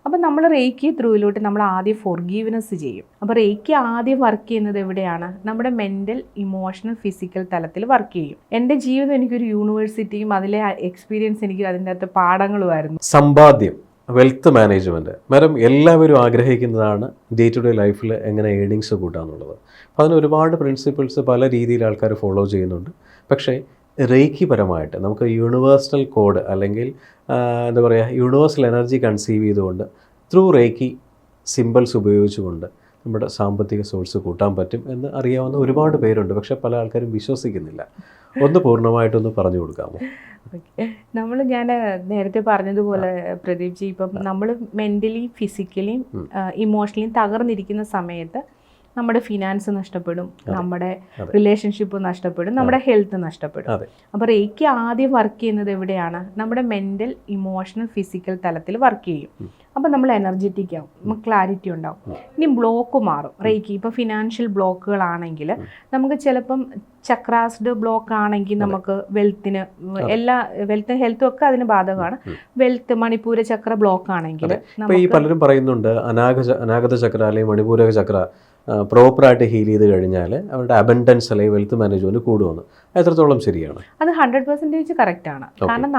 അപ്പോൾ നമ്മൾ റേക്കി ത്രൂയിലോട്ട് നമ്മൾ ആദ്യം ഫോർഗീവ്നെസ് ചെയ്യും. അപ്പോൾ റേക്കി ആദ്യം വർക്ക് ചെയ്യുന്നത് എവിടെയാണ്? നമ്മുടെ മെൻ്റൽ, ഇമോഷണൽ, ഫിസിക്കൽ തലത്തിൽ വർക്ക് ചെയ്യും. എൻ്റെ ജീവിതം എനിക്കൊരു യൂണിവേഴ്സിറ്റിയും അതിലെ എക്സ്പീരിയൻസ് എനിക്ക് അതിൻ്റെ അകത്ത് പാഠങ്ങളുമായിരുന്നു. സമ്പാദ്യം, വെൽത്ത് മാനേജ്മെൻറ്റ്, മാഡം എല്ലാവരും ആഗ്രഹിക്കുന്നതാണ് ഡേ ടു ഡേ ലൈഫിൽ എങ്ങനെ ഏണിങ്സ് കൂട്ടാന്നുള്ളത്. അപ്പോൾ അതിന് ഒരുപാട് പ്രിൻസിപ്പിൾസ് പല രീതിയിൽ ആൾക്കാർ ഫോളോ ചെയ്യുന്നുണ്ട്. പക്ഷേ റേക്കി പരമായിട്ട് നമുക്ക് യൂണിവേഴ്സൽ കോഡ് അല്ലെങ്കിൽ എന്താ പറയുക, യൂണിവേഴ്സൽ എനർജി കൺസീവ് ചെയ്തുകൊണ്ട് ത്രൂ റേക്കി സിമ്പിൾസ് ഉപയോഗിച്ചുകൊണ്ട് നമ്മുടെ സാമ്പത്തിക സോഴ്സ് കൂട്ടാൻ പറ്റും എന്ന് അറിയാവുന്ന ഒരുപാട് പേരുണ്ട്. പക്ഷേ പല ആൾക്കാരും വിശ്വസിക്കുന്നില്ല. ഒന്ന് പൂർണ്ണമായിട്ടൊന്ന് പറഞ്ഞു കൊടുക്കാമോ? ഞാൻ നേരത്തെ പറഞ്ഞതുപോലെ പ്രദീപ് ജി, ഇപ്പം നമ്മൾ മെൻ്റലി, ഫിസിക്കലിയും ഇമോഷണലിയും തകർന്നിരിക്കുന്ന സമയത്ത് നമ്മുടെ ഫിനാൻസ് നഷ്ടപ്പെടും, നമ്മുടെ റിലേഷൻഷിപ്പ് നഷ്ടപ്പെടും, നമ്മുടെ ഹെൽത്ത് നഷ്ടപ്പെടും. അപ്പോൾ റേക്കി ആദ്യം വർക്ക് ചെയ്യുന്നത് എവിടെയാണ്? നമ്മുടെ മെൻ്റൽ, ഇമോഷണൽ, ഫിസിക്കൽ തലത്തിൽ വർക്ക് ചെയ്യും. അപ്പോൾ നമ്മൾ എനർജറ്റിക് ആവും, നമുക്ക് ക്ലാരിറ്റി ഉണ്ടാവും. ഇനി ബ്ലോക്ക് മാറും. റേക്കി ഇപ്പോൾ ഫിനാൻഷ്യൽ ബ്ലോക്കുകളാണെങ്കിൽ നമുക്ക് ചിലപ്പം ചക്രാസ്ഡ് ബ്ലോക്ക് ആണെങ്കിൽ നമുക്ക് വെൽത്തിന്, വെൽത്തും ഹെൽത്തും ഒക്കെ അതിന് ബാധകമാണ്. വെൽത്ത്, മണിപ്പൂര ചക്ര ബ്ലോക്ക് ആണെങ്കിൽ ഈ പലരും പറയുന്നുണ്ട് അനാഗത ചക്ര അല്ലെങ്കിൽ മണിപൂരക ചക്ര പ്രോപ്പറായിട്ട് ഹീൽ ചെയ്ത് കഴിഞ്ഞാൽ അവരുടെ അബൻഡൻസ് അല്ലെങ്കിൽ വെൽത്ത് മാനേജ്മെന്റ് കൂടുമെന്ന്. എത്രത്തോളം ശരിയാണ്? അത് 100% കറക്റ്റാണ്. കാരണം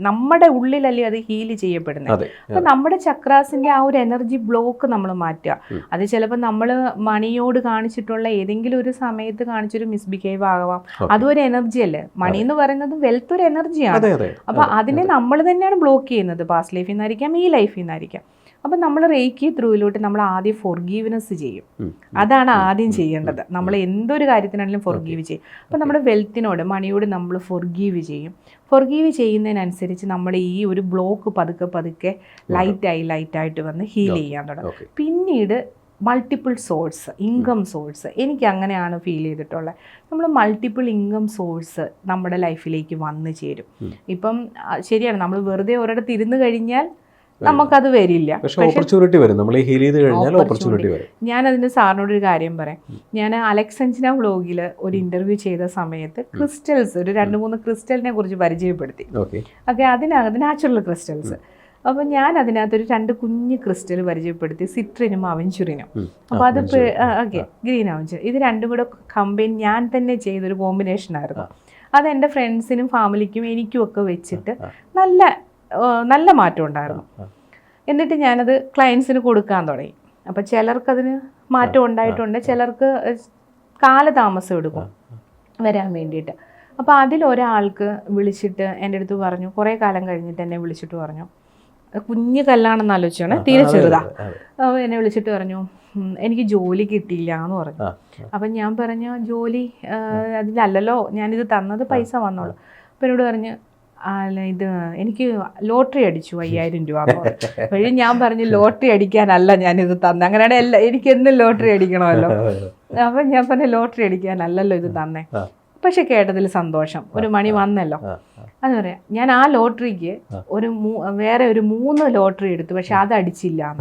നമ്മുടെ ഉള്ളിലല്ലേ അത് ഹീൽ ചെയ്യപ്പെടുന്നത്. അപ്പം നമ്മുടെ ചക്രാസിന്റെ ആ ഒരു എനർജി ബ്ലോക്ക് നമ്മൾ മാറ്റുക. അത് ചിലപ്പോൾ നമ്മൾ മണിയോട് കാണിച്ചിട്ടുള്ള ഏതെങ്കിലും ഒരു സമയത്ത് കാണിച്ചൊരു മിസ്ബിഹേവ് ആകാം. അതും ഒരു എനർജി അല്ലേ? മണി എന്ന് പറയുന്നത് വെൽത്ത് ഒരു എനർജിയാണ്. അപ്പം അതിനെ നമ്മൾ തന്നെയാണ് ബ്ലോക്ക് ചെയ്യുന്നത്. പാസ്റ്റ് ലൈഫിൽ നിന്നായിരിക്കാം, ഈ ലൈഫിൽ നിന്നായിരിക്കാം. അപ്പം നമ്മൾ റേക്കി ത്രൂയിലോട്ട് നമ്മൾ ആദ്യം ഫോർഗീവ്നെസ് ചെയ്യും. അതാണ് ആദ്യം ചെയ്യേണ്ടത്. നമ്മൾ എന്തൊരു കാര്യത്തിനാണെങ്കിലും ഫോർഗീവ് ചെയ്യും. അപ്പം നമ്മുടെ വെൽത്തിനോട്, മണിയോട് നമ്മൾ ഫോർഗീവ് ചെയ്യും. ഫോർഗീവ് ചെയ്യുന്നതിനനുസരിച്ച് നമ്മുടെ ഈ ഒരു ബ്ലോക്ക് പതുക്കെ പതുക്കെ ലൈറ്റായിട്ട് വന്ന് ഹീൽ ചെയ്യാൻ തുടങ്ങും. പിന്നീട് മൾട്ടിപ്പിൾ സോഴ്സ്, ഇൻകം സോഴ്സ്, എനിക്ക് അങ്ങനെയാണ് ഫീൽ ചെയ്തിട്ടുള്ളത്. നമ്മൾ മൾട്ടിപ്പിൾ ഇൻകം സോഴ്സ് നമ്മുടെ ലൈഫിലേക്ക് വന്നു ചേരും. ഇപ്പം ശരിയാണ്, നമ്മൾ വെറുതെ ഒരിടത്ത് ഇരുന്ന് കഴിഞ്ഞാൽ നമുക്കത് വരില്ല. ഞാൻ അതിന് സാറിനോട് ഒരു കാര്യം പറയാം. ഞാൻ അലക്സഞ്ചന വ്ലോഗിൽ ഒരു ഇന്റർവ്യൂ ചെയ്ത സമയത്ത് ക്രിസ്റ്റൽസ്, ഒരു 2-3 ക്രിസ്റ്റലിനെ കുറിച്ച് പരിചയപ്പെടുത്തി. ഓക്കെ, അതിനകത്ത് നാച്ചുറൽ ക്രിസ്റ്റൽസ്. അപ്പോൾ ഞാൻ അതിനകത്തൊരു 2 കുഞ്ഞ് ക്രിസ്റ്റൽ പരിചയപ്പെടുത്തി, സിട്രിനും അവഞ്ചുറിനും. അപ്പോൾ അത് ഓക്കെ, ഗ്രീൻ അവഞ്ചർ, ഇത് രണ്ടും കൂടെ കമ്പൈൻ ഞാൻ തന്നെ ചെയ്തൊരു കോമ്പിനേഷനായിരുന്നു. അത് എൻ്റെ ഫ്രണ്ട്സിനും ഫാമിലിക്കും എനിക്കും ഒക്കെ വെച്ചിട്ട് നല്ല മാറ്റം ഉണ്ടായിരുന്നു. എന്നിട്ട് ഞാനത് ക്ലയൻസിന് കൊടുക്കാൻ തുടങ്ങി. അപ്പോൾ ചിലർക്കതിന് മാറ്റം ഉണ്ടായിട്ടുണ്ട്, ചിലർക്ക് കാലതാമസം എടുക്കും വരാൻ വേണ്ടിയിട്ട്. അപ്പോൾ അതിലൊരാൾക്ക് വിളിച്ചിട്ട് എൻ്റെ അടുത്ത് പറഞ്ഞു, കുറേ കാലം കഴിഞ്ഞിട്ട് എന്നെ വിളിച്ചിട്ട് പറഞ്ഞു, കുഞ്ഞു കല്ലാണെന്ന് ആലോചിച്ചാണ്, തീരെ ചെറുതാ. അപ്പോൾ എന്നെ വിളിച്ചിട്ട് പറഞ്ഞു, എനിക്ക് ജോലി കിട്ടിയില്ല എന്ന് പറഞ്ഞു. അപ്പം ഞാൻ പറഞ്ഞു, ജോലി അതിലല്ലല്ലോ ഞാനിത് തന്നത്, പൈസ വന്നോളൂ. അപ്പം എന്നോട് പറഞ്ഞു, ഇത് എനിക്ക് ലോട്ടറി അടിച്ചു 5000 രൂപ. അപ്പോഴും ഞാൻ പറഞ്ഞു, ലോട്ടറി അടിക്കാനല്ല ഞാനിത് തന്നെ, അങ്ങനെയാണ് എനിക്കെന്നും ലോട്ടറി അടിക്കണമല്ലോ. അപ്പം ഞാൻ പറഞ്ഞു, ലോട്ടറി അടിക്കാനല്ലല്ലോ ഇത് തന്നെ, പക്ഷെ കേട്ടതിൽ സന്തോഷം, ഒരു മണി വന്നല്ലോ. അത് പറയാം, ഞാൻ ആ ലോട്ടറിക്ക് വേറെ ഒരു 3 ലോട്ടറി എടുത്തു, പക്ഷെ അത് അടിച്ചില്ല.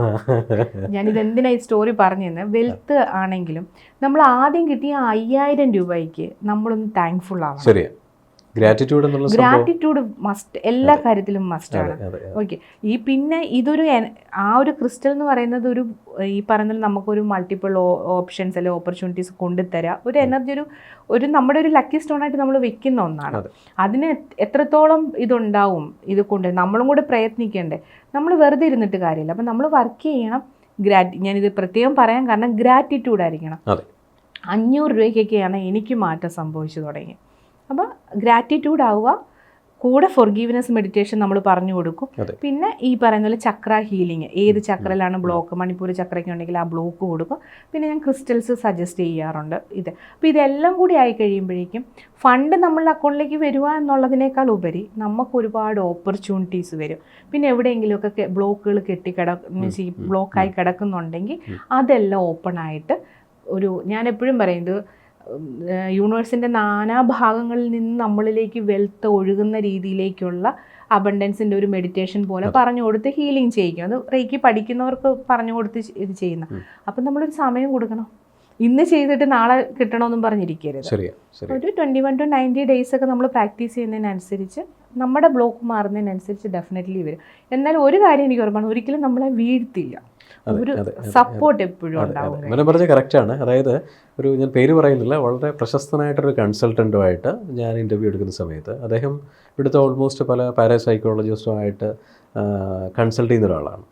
ഞാനിത് എന്തിനാ ഈ സ്റ്റോറി പറഞ്ഞു തന്നെ, വെൽത്ത് ആണെങ്കിലും നമ്മൾ ആദ്യം കിട്ടിയ 5000 രൂപയ്ക്ക് നമ്മളൊന്ന് താങ്ക്ഫുൾ ആവണം. ഗ്രാറ്റിറ്റ്യൂഡ് മസ്റ്റ്, എല്ലാ കാര്യത്തിലും മസ്റ്റാണ്. ഓക്കെ, പിന്നെ ഇതൊരു ആ ഒരു ക്രിസ്റ്റൽ എന്ന് പറയുന്നത് ഈ പറയുന്നത് നമുക്കൊരു മൾട്ടിപ്പിൾ ഓപ്ഷൻസ് അല്ലെങ്കിൽ ഓപ്പർച്യൂണിറ്റീസ് കൊണ്ടുതരാം. ഒരു എനർജി, ഒരു നമ്മുടെ ഒരു ലക്കി സ്റ്റോൺ ആയിട്ട് നമ്മൾ വെക്കുന്ന ഒന്നാണ്. അതിന് എത്രത്തോളം ഇതുണ്ടാവും, ഇത് കൊണ്ട് നമ്മളും കൂടെ പ്രയത്നിക്കേണ്ടേ. നമ്മൾ വെറുതെ ഇരുന്നിട്ട് കാര്യമില്ല. അപ്പം നമ്മൾ വർക്ക് ചെയ്യണം. ഞാനിത് പ്രത്യേകം പറയാൻ കാരണം, ഗ്രാറ്റിറ്റ്യൂഡ് ആയിരിക്കണം. 500 രൂപയ്ക്കൊക്കെയാണ് എനിക്ക് മാറ്റം സംഭവിച്ചു തുടങ്ങി. അപ്പോൾ ഗ്രാറ്റിറ്റ്യൂഡ് ആവുക, കൂടെ ഫോർഗീവ്നെസ് മെഡിറ്റേഷൻ നമ്മൾ പറഞ്ഞു കൊടുക്കും. പിന്നെ ഈ പറയുന്ന പോലെ ചക്ര ഹീലിംഗ്, ഏത് ചക്രയിലാണ് ബ്ലോക്ക്, മണിപ്പൂർ ചക്രയ്ക്ക് ഉണ്ടെങ്കിൽ ആ ബ്ലോക്ക് കൊടുക്കും. പിന്നെ ഞാൻ ക്രിസ്റ്റൽസ് സജസ്റ്റ് ചെയ്യാറുണ്ട്. അപ്പോൾ ഇതെല്ലാം കൂടി ആയി കഴിയുമ്പോഴേക്കും ഫണ്ട് നമ്മളുടെ അക്കൗണ്ടിലേക്ക് വരിക എന്നുള്ളതിനേക്കാൾ ഉപരി നമുക്ക് ഒരുപാട് ഓപ്പർച്യൂണിറ്റീസ് വരും. പിന്നെ എവിടെയെങ്കിലുമൊക്കെ ബ്ലോക്കുകൾ മീൻസ് ഈ ബ്ലോക്കായി കിടക്കുന്നുണ്ടെങ്കിൽ അതെല്ലാം ഓപ്പണായിട്ട് ഞാൻ എപ്പോഴും പറയുന്നത്, യൂണിവേഴ്സിൻ്റെ നാനാഭാഗങ്ങളിൽ നിന്ന് നമ്മളിലേക്ക് വെൽത്ത് ഒഴുകുന്ന രീതിയിലേക്കുള്ള അബണ്ടൻസിൻ്റെ ഒരു മെഡിറ്റേഷൻ പോലെ പറഞ്ഞു കൊടുത്ത് ഹീലിംഗ് ചെയ്യിക്കും. അത് റേക്കി പഠിക്കുന്നവർക്ക് പറഞ്ഞു കൊടുത്ത് ഇത് ചെയ്യുന്ന. അപ്പം നമ്മളൊരു സമയം കൊടുക്കണം. ഇന്ന് ചെയ്തിട്ട് നാളെ കിട്ടണമെന്നും പറഞ്ഞിരിക്കരുത്. ഒരു 21 to 90 days ഒക്കെ നമ്മൾ പ്രാക്ടീസ് ചെയ്യുന്നതിനനുസരിച്ച് നമ്മുടെ ബ്ലോക്ക് മാറുന്നതിനനുസരിച്ച് ഡെഫിനറ്റ്ലി വരും. എന്നാൽ ഒരു കാര്യം എനിക്ക് ഉറപ്പാണ്, ഒരിക്കലും നമ്മളെ വീഴ്ത്തില്ല, ഒരു സപ്പോർട്ട് എപ്പോഴും ഉണ്ടാവും. അങ്ങനെ പറഞ്ഞ കറക്റ്റാണ്. അതായത് ഞാൻ പേര് പറയുന്നില്ല, വളരെ പ്രശസ്തനായിട്ടൊരു കൺസൾട്ടൻറ്റുമായിട്ട് ഞാൻ ഇൻ്റർവ്യൂ എടുക്കുന്ന സമയത്ത് അദ്ദേഹം ഇവിടുത്തെ ഓൾമോസ്റ്റ് പല പാരാസൈക്കോളജിസ്റ്റുമായിട്ട് കൺസൾട്ട് ചെയ്യുന്ന ഒരാളാണ്.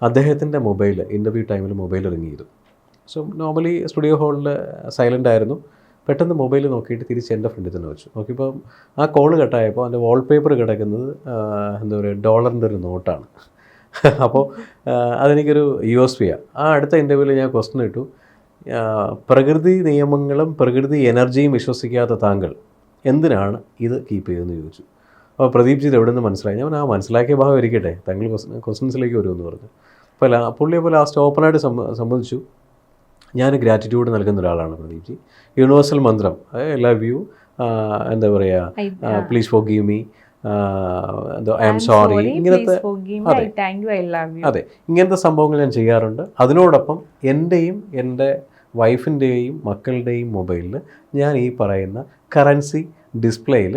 അദ്ദേഹത്തിൻ്റെ മൊബൈൽ ഇൻ്റർവ്യൂ ടൈമിൽ മൊബൈൽ റിങ് ചെയ്തു. സോ നോർമലി സ്റ്റുഡിയോ ഹാളിൽ സൈലൻ്റ് ആയിരുന്നു. പെട്ടെന്ന് മൊബൈൽ നോക്കിയിട്ട് തിരിച്ച് എൻ്റെ ഫ്രണ്ടിൽ തന്നെ വെച്ചു. നോക്കിയപ്പോൾ ആ കോള് കട്ടായപ്പോൾ അതിൻ്റെ വാൾപേപ്പർ കിടക്കുന്നത് എന്താ പറയുക, ഡോളറിൻ്റെ ഒരു നോട്ടാണ്. അപ്പോൾ അതെനിക്കൊരു USP ആണ്. ആ അടുത്ത ഇൻ്റർവ്യൂവിൽ ഞാൻ ക്വസ്റ്റ്യൻ ഇട്ടു, പ്രകൃതി നിയമങ്ങളും പ്രകൃതി എനർജിയും വിശ്വസിക്കാത്ത താങ്കൾ എന്തിനാണ് ഇത് കീപ്പ് ചെയ്തതെന്ന് ചോദിച്ചു. അപ്പോൾ പ്രദീപ് ജി എവിടെ നിന്ന് മനസ്സിലായി? ഞാൻ മനസ്സിലാക്കിയ ഭാഗം ഇരിക്കട്ടെ, താങ്കൾ ക്വസ്റ്റ്യൻസിലേക്ക് വരുമെന്ന് പറഞ്ഞു. അപ്പോൾ പുള്ളി അപ്പോൾ ലാസ്റ്റ് ഓപ്പണായിട്ട് സമ്മതിച്ചു, ഞാൻ ഗ്രാറ്റിറ്റ്യൂഡ് നൽകുന്ന ഒരാളാണ് പ്രദീപ് ജി. യൂണിവേഴ്സൽ മന്ത്രം, ഐ ലവ് യു, എന്താ പറയുക, please forgive me, I am sorry, ഇങ്ങനത്തെ അതെ ഇങ്ങനത്തെ സംഭവങ്ങൾ ഞാൻ ചെയ്യാറുണ്ട്. അതിനോടൊപ്പം എൻ്റെയും എൻ്റെ വൈഫിൻ്റെയും മക്കളുടെയും മൊബൈലിൽ ഞാൻ ഈ പറയുന്ന കറൻസി ഡിസ്പ്ലേയിൽ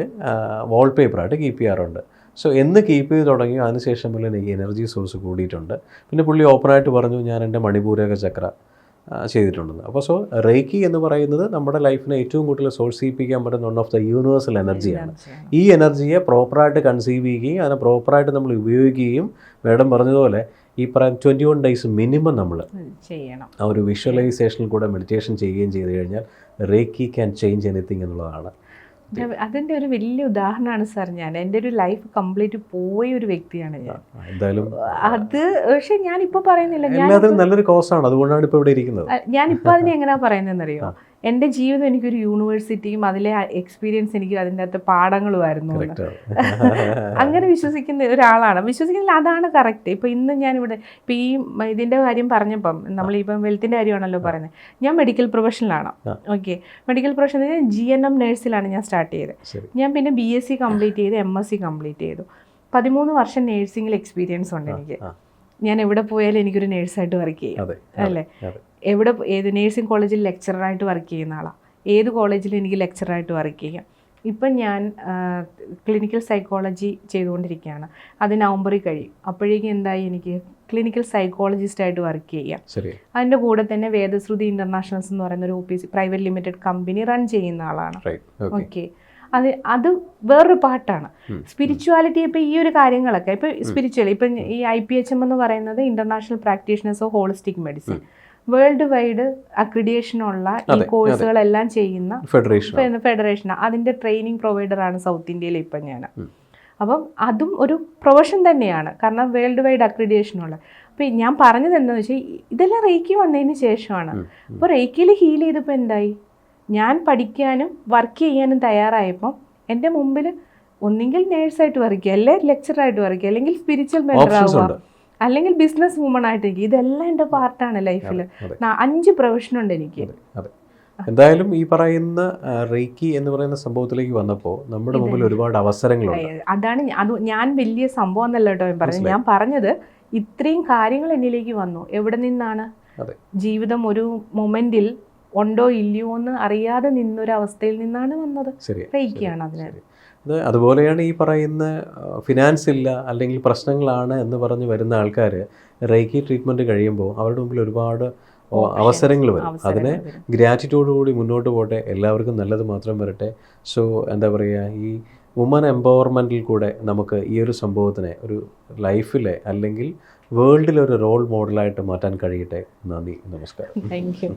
വാൾപേപ്പറായിട്ട് കീപ്പ് ചെയ്യാറുണ്ട്. സോ എന്ന് കീപ്പ് ചെയ്ത് തുടങ്ങി അതിനുശേഷം മുതൽ എനിക്ക് എനർജി സോഴ്സ് കൂടിയിട്ടുണ്ട്. പിന്നെ പുള്ളി ഓപ്പണായിട്ട് പറഞ്ഞു ഞാൻ എൻ്റെ മണിപൂരക ചക്ര ചെയ്തിട്ടുണ്ടെന്ന്. അപ്പോൾ സോ റേക്കി എന്ന് പറയുന്നത് നമ്മുടെ ലൈഫിനെ ഏറ്റവും കൂടുതൽ സോഴ്സ് ചെയ്യിപ്പിക്കാൻ പറ്റുന്ന വൺ ഓഫ് ദ യൂണിവേഴ്സൽ എനർജിയാണ്. ഈ എനർജിയെ പ്രോപ്പറായിട്ട് കൺസീവ് ചെയ്യുകയും അതിനെ പ്രോപ്പറായിട്ട് നമ്മൾ ഉപയോഗിക്കുകയും മാഡം പറഞ്ഞതുപോലെ ഈ പറയുന്ന 21 ഡേയ്സ് മിനിമം നമ്മൾ ചെയ്യണം. ആ ഒരു വിഷ്വലൈസേഷനിൽ കൂടെ മെഡിറ്റേഷൻ ചെയ്യുകയും ചെയ്ത് കഴിഞ്ഞാൽ റേക്കി ക്യാൻ ചേഞ്ച് എനിത്തിങ് എന്നുള്ളതാണ്. അതിൻ്റെ ഒരു വലിയ ഉദാഹരണമാണ് സാർ. ഞാൻ എൻ്റെ ഒരു ലൈഫ് കംപ്ലീറ്റ് പോയ ഒരു വ്യക്തിയാണ് ഞാൻ. എന്തായാലും അത് പക്ഷെ ഞാനിപ്പോൾ പറയുന്നില്ല, നല്ലൊരു കോഴ്സാണ്, അതുകൊണ്ടാണ് ഇപ്പോൾ ഇവിടെ ഇരിക്കുന്നത്. ഞാനിപ്പോൾ അതിനെ എങ്ങനെയാ പറയുന്നതെന്നറിയോ, എൻ്റെ ജീവിതം എനിക്കൊരു യൂണിവേഴ്സിറ്റിയും അതിലെ എക്സ്പീരിയൻസ് എനിക്ക് അതിൻ്റെ അകത്ത് പാഠങ്ങളുമായിരുന്നു. അങ്ങനെ വിശ്വസിക്കുന്ന ഒരാളാണ്. വിശ്വസിക്കുന്നില്ല, അതാണ് കറക്റ്റ്. ഇപ്പോൾ ഇന്ന് ഞാനിവിടെ ഇപ്പോൾ ഈ ഇതിൻ്റെ കാര്യം പറഞ്ഞപ്പം നമ്മളിപ്പം വെൽത്തിൻ്റെ കാര്യമാണല്ലോ പറയുന്നത്. ഞാൻ മെഡിക്കൽ പ്രൊഫഷനിലാണ്. ഓക്കെ, മെഡിക്കൽ പ്രൊഫഷനിൽ GNM നേഴ്സിലാണ് ഞാൻ സ്റ്റാർട്ട് ചെയ്തത്. ഞാൻ പിന്നെ BSc കംപ്ലീറ്റ് ചെയ്ത് MSc കംപ്ലീറ്റ് ചെയ്തു. 13 വർഷം നേഴ്സിംഗിൽ എക്സ്പീരിയൻസ് ഉണ്ട് എനിക്ക്. ഞാൻ എവിടെ പോയാലും എനിക്കൊരു നേഴ്സായിട്ട് വർക്ക് ചെയ്യാം അല്ലേ. ഏത് നേഴ്സിംഗ് കോളേജിൽ ലെക്ചറായിട്ട് വർക്ക് ചെയ്യുന്ന ആളാണ്. ഏത് കോളേജിലും എനിക്ക് ലെക്ചറായിട്ട് വർക്ക് ചെയ്യാം. ഇപ്പം ഞാൻ ക്ലിനിക്കൽ സൈക്കോളജി ചെയ്തുകൊണ്ടിരിക്കുകയാണ്. അത് നവംബറിൽ കഴിയും. അപ്പോഴേക്കും എന്തായി, എനിക്ക് ക്ലിനിക്കൽ സൈക്കോളജിസ്റ്റായിട്ട് വർക്ക് ചെയ്യാം. അതിൻ്റെ കൂടെ തന്നെ വേദശ്രുതി ഇൻ്റർനാഷണൽസ് എന്ന് പറയുന്ന ഒരു OPC private limited company run ചെയ്യുന്ന ആളാണ്. ഓക്കെ, അത് വേറൊരു പാർട്ടാണ്. സ്പിരിച്വാലിറ്റി ഇപ്പോൾ ഈ ഒരു കാര്യങ്ങളൊക്കെ ഇപ്പോൾ സ്പിരിച്വലി ഇപ്പം ഈ IPHM എന്ന് പറയുന്നത് international practitioners of holistic medicine, world wide അക്രിഡിയേഷനുള്ള ഈ കോഴ്സുകളെല്ലാം ചെയ്യുന്ന ഫെഡറേഷൻ, അതിൻ്റെ ട്രെയിനിങ് പ്രൊവൈഡറാണ് സൗത്ത് ഇന്ത്യയിൽ ഇപ്പം ഞാൻ. അപ്പം അതും ഒരു പ്രൊഫഷൻ തന്നെയാണ്, കാരണം വേൾഡ് വൈഡ് അക്രിഡിയേഷനുള്ള. അപ്പം ഞാൻ പറഞ്ഞത് എന്താണെന്ന് വെച്ചാൽ ഇതെല്ലാം റേക്കി വന്നതിന് ശേഷമാണ്. അപ്പോൾ റേക്കിയിൽ ഹീൽ ചെയ്തപ്പോൾ എന്തായി, ഞാൻ പഠിക്കാനും വർക്ക് ചെയ്യാനും തയ്യാറായപ്പം എൻ്റെ മുമ്പിൽ ഒന്നെങ്കിൽ നേഴ്സായിട്ട് വർക്ക് ചെയ്യുക, അല്ലെങ്കിൽ ലെക്ചറായിട്ട് വർക്ക് ചെയ്യുക, അല്ലെങ്കിൽ സ്പിരിച്വൽ മെൻറ്റർ ആവുക, അല്ലെങ്കിൽ ബിസിനസ് വുമൺ ആയിട്ടിരിക്കും. ഇതെല്ലാം എൻ്റെ പാർട്ടാണ് ലൈഫിൽ. 5 പ്രൊഫഷനുണ്ട് എനിക്ക്. എന്തായാലും ഈ പറയുന്ന റേക്കി എന്ന് പറയുന്ന സംഭവത്തിലേക്ക് വന്നപ്പോൾ നമ്മുടെ മുമ്പിൽ ഒരുപാട് അവസരങ്ങളുണ്ട്. അതാണ് ഞാൻ വലിയ സംഭവം എന്നല്ല കേട്ടോ പറഞ്ഞത്. ഞാൻ പറഞ്ഞത് ഇത്രയും കാര്യങ്ങൾ എന്നിലേക്ക് വന്നു. എവിടെ നിന്നാണ്? ജീവിതം ഒരു മൊമെന്റിൽ ഉണ്ടോ ഇല്ലയോ എന്ന് അറിയാതെ നിന്നൊരവസ്ഥയിൽ നിന്നാണ് വന്നത്. റേക്കിയാണ് അതിന്. അതുപോലെയാണ് ഈ പറയുന്ന ഫിനാൻസ് ഇല്ല അല്ലെങ്കിൽ പ്രശ്നങ്ങളാണ് എന്ന് പറഞ്ഞ് വരുന്ന ആൾക്കാർ റേക്കി ട്രീറ്റ്മെൻറ്റ് കഴിയുമ്പോൾ അവരുടെ മുമ്പിൽ ഒരുപാട് അവസരങ്ങൾ വരും. അതിനെ ഗ്രാറ്റിറ്റ്യൂഡോടുകൂടി മുന്നോട്ട് പോട്ടെ. എല്ലാവർക്കും നല്ലത് മാത്രം വരട്ടെ. സോ എന്താ പറയുക, ഈ വുമൻ എംപവർമെൻറ്റിൽ കൂടെ നമുക്ക് ഈ ഒരു സംഭവത്തിനെ ഒരു ലൈഫിലെ അല്ലെങ്കിൽ വേൾഡിലൊരു റോൾ മോഡലായിട്ട് മാറ്റാൻ കഴിയട്ടെ. നന്ദി, നമസ്കാരം. Thank you.